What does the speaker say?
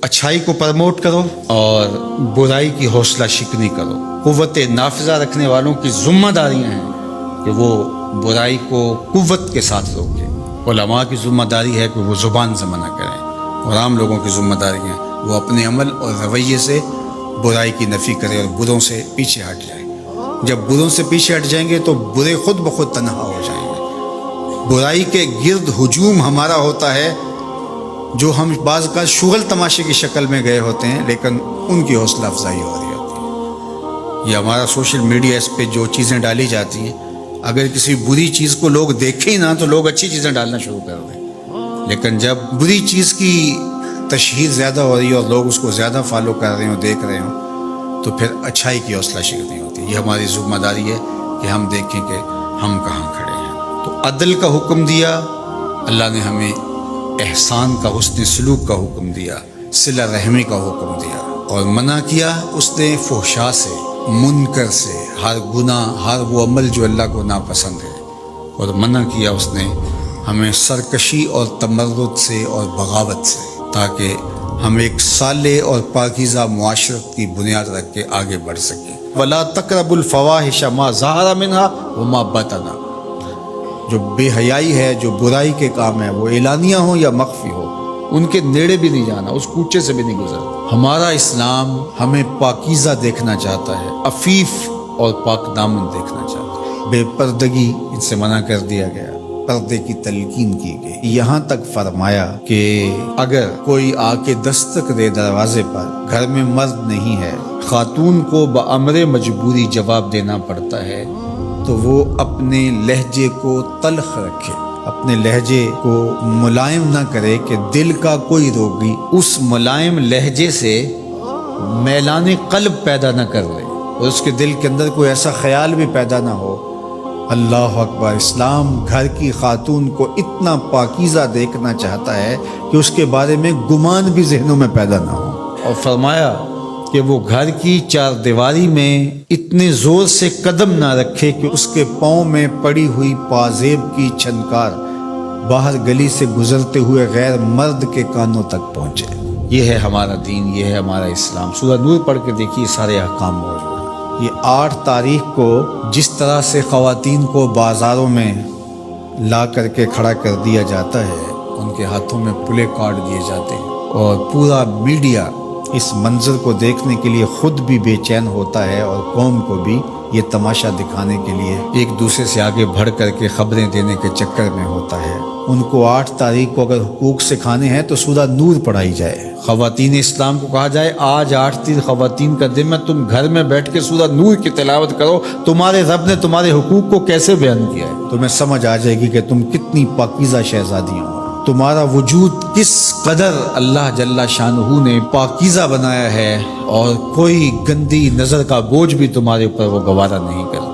اچھائی کو پرموٹ کرو اور برائی کی حوصلہ شکنی کرو۔ قوت نافذہ رکھنے والوں کی ذمہ داریاں ہیں کہ وہ برائی کو قوت کے ساتھ روکیں۔ علماء کی ذمہ داری ہے کہ وہ زبان سے منع کریں، اور عام لوگوں کی ذمہ داری ہے وہ اپنے عمل اور رویے سے برائی کی نفی کریں اور بروں سے پیچھے ہٹ جائیں۔ جب بروں سے پیچھے ہٹ جائیں گے تو برے خود بخود تنہا ہو جائیں گے۔ برائی کے گرد ہجوم ہمارا ہوتا ہے، جو ہم بعض کا شغل تماشے کی شکل میں گئے ہوتے ہیں، لیکن ان کی حوصلہ افزائی ہو رہی ہوتی ہے۔ یہ ہمارا سوشل میڈیا، اس پہ جو چیزیں ڈالی جاتی ہیں، اگر کسی بری چیز کو لوگ دیکھیں ہی نہ تو لوگ اچھی چیزیں ڈالنا شروع کر دیں، لیکن جب بری چیز کی تشہیر زیادہ ہو رہی ہے اور لوگ اس کو زیادہ فالو کر رہے ہوں، دیکھ رہے ہوں، تو پھر اچھائی کی حوصلہ شکنی ہوتی ہے۔ یہ ہماری ذمہ داری ہے کہ ہم دیکھیں کہ ہم کہاں کھڑے ہیں۔ تو عدل کا حکم دیا اللہ نے ہمیں، احسان کا، حسن سلوک کا حکم دیا، صلہ رحمی کا حکم دیا، اور منع کیا اس نے فحشاء سے، منکر سے، ہر گناہ، ہر وہ عمل جو اللہ کو ناپسند ہے، اور منع کیا اس نے ہمیں سرکشی اور تمرد سے اور بغاوت سے، تاکہ ہم ایک صالح اور پاکیزہ معاشرت کی بنیاد رکھ کے آگے بڑھ سکیں۔ وَلَا تَقْرَبُوا الْفَوَاحِشَ مَا ظَهَرَ مِنْهَا وَمَا بَطَنَ۔ جو بے حیائی ہے، جو برائی کے کام ہے، وہ اعلانیہ ہوں یا مخفی ہو، ان کے نیڑے بھی نہیں جانا، اس کوچے سے بھی نہیں گزرنا۔ ہمارا اسلام ہمیں پاکیزہ دیکھنا چاہتا ہے، عفیف اور پاک دامن دیکھنا چاہتا ہے۔ بے پردگی ان سے منع کر دیا گیا، پردے کی تلقین کی گئی۔ یہاں تک فرمایا کہ اگر کوئی آ کے دستک دے دروازے پر، گھر میں مرد نہیں ہے، خاتون کو بامر مجبوری جواب دینا پڑتا ہے، تو وہ اپنے لہجے کو تلخ رکھے، اپنے لہجے کو ملائم نہ کرے کہ دل کا کوئی روگی اس ملائم لہجے سے میلان قلب پیدا نہ کر لے، اور اس کے دل کے اندر کوئی ایسا خیال بھی پیدا نہ ہو۔ اللہ اکبر! اسلام گھر کی خاتون کو اتنا پاکیزہ دیکھنا چاہتا ہے کہ اس کے بارے میں گمان بھی ذہنوں میں پیدا نہ ہو، اور فرمایا کہ وہ گھر کی چار دیواری میں اتنے زور سے قدم نہ رکھے کہ اس کے پاؤں میں پڑی ہوئی پازیب کی چھنکار باہر گلی سے گزرتے ہوئے غیر مرد کے کانوں تک پہنچے۔ یہ ہے ہمارا دین، یہ ہے ہمارا اسلام۔ سورہ نور پڑھ کے دیکھیے، سارے احکام موجود ہیں۔ یہ 8 تاریخ کو جس طرح سے خواتین کو بازاروں میں لا کر کے کھڑا کر دیا جاتا ہے، ان کے ہاتھوں میں پلے کارڈ دیے جاتے ہیں، اور پورا میڈیا اس منظر کو دیکھنے کے لیے خود بھی بے چین ہوتا ہے، اور قوم کو بھی یہ تماشا دکھانے کے لیے ایک دوسرے سے آگے بڑھ کر کے خبریں دینے کے چکر میں ہوتا ہے۔ ان کو 8 تاریخ کو اگر حقوق سکھانے ہیں تو سورہ نور پڑھائی جائے، خواتین اسلام کو کہا جائے آج 8 تاریخ خواتین کا دن ہے، تم گھر میں بیٹھ کے سورہ نور کی تلاوت کرو، تمہارے رب نے تمہارے حقوق کو کیسے بیان کیا ہے، تمہیں سمجھ آ جائے گی کہ تم کتنی پاکیزہ شہزادیاں ہو، تمہارا وجود کس قدر اللہ جل شانہ نے پاکیزہ بنایا ہے، اور کوئی گندی نظر کا بوجھ بھی تمہارے اوپر وہ گوارا نہیں کرتا۔